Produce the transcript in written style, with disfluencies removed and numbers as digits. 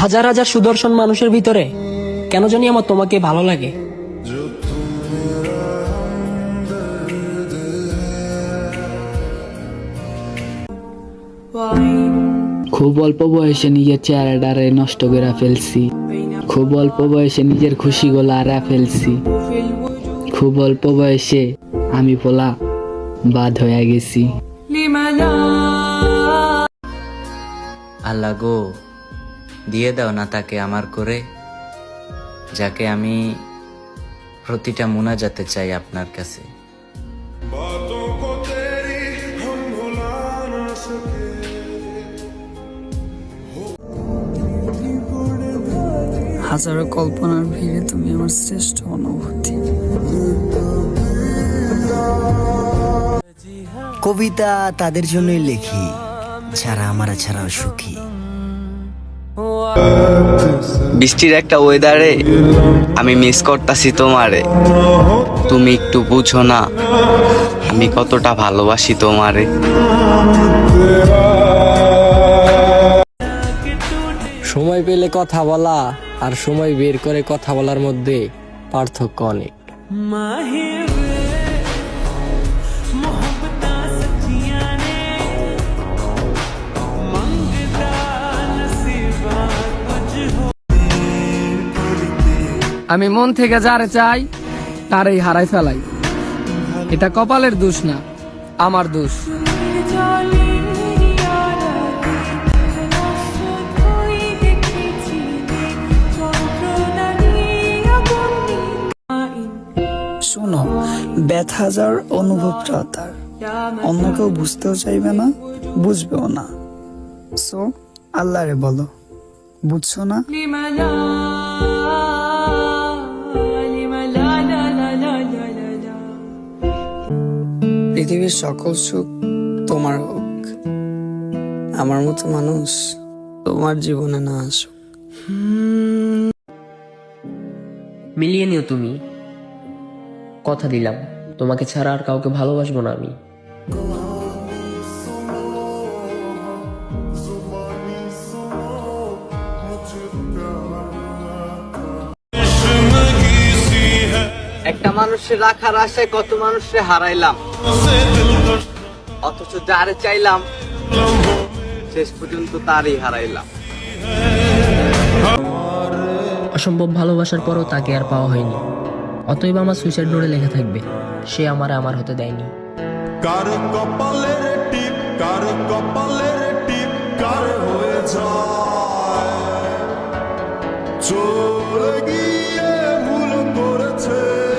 হাজার হাজার সুদর্শন মানুষের ভিতরে কেন জানি আমার তোমাকে ভালো লাগে। খুব অল্প বয়সে নিজের চেহারাটারে নষ্ট করে ফেলছি, খুব অল্প বয়সে নিজের খুশিগুলো হারা ফেলছি, খুব অল্প বয়সে আমি পোলা বাদ হয়ে গেছি। আল্লাহ গো, দিয়ে দাও না তাকে আমার করে, যাকে আমি প্রতিটা মুনাজাতে চাই আপনার কাছে। হাজারো কল্পনার ভিড়ে তুমি আমার শ্রেষ্ঠ অনুভূতি। কবিতা তাদের জন্যই লেখি যারা আমার ছাড়াও সুখী। বৃষ্টির একটা ওয়েদারে আমি মিস করতাছি তোমারে, তুমি একটু বুঝো না আমি কতটা ভালোবাসি তোমারে। সময় পেলে কথা বলা আর সময় বের করে কথা বলার মধ্যে পার্থক্য অনেক। আমি মন থেকে যারে চাই তারই হারাই ফেলাই। এটা কপালের দোষ না, আমার দোষ। শোনো, ব্যথা যার অনুভবটা তার, অন্য কেউ বুঝতেও চাইবে না, বুঝবেও না। সো আল্লাহরে বলো, বুঝছো না? পৃথিবীর সকল সুখ তোমার হোক, আমার মতো মানুষ তোমার জীবনে না আসুক। মিলিয়ে নিও তুমি, কথা দিলাম তোমাকে ছাড়া আর কাউকে ভালোবাসবো না আমি। একটা মানুষের রাখার আশায় কত মানুষকে হারাইলাম, অথচ যারে চাইলাম শেষ পর্যন্ত তারই হারাইলাম। অসম্ভব ভালোবাসার পরও তাকে আর পাওয়া হয়নি, অতএব আমার সুইসাইড নোটে লেখা থাকবে সে আমার হতে দেয়নি। কার কপালের টিপ, কার কপালের টিপ, কার হয়ে যায় চলে গিয়ে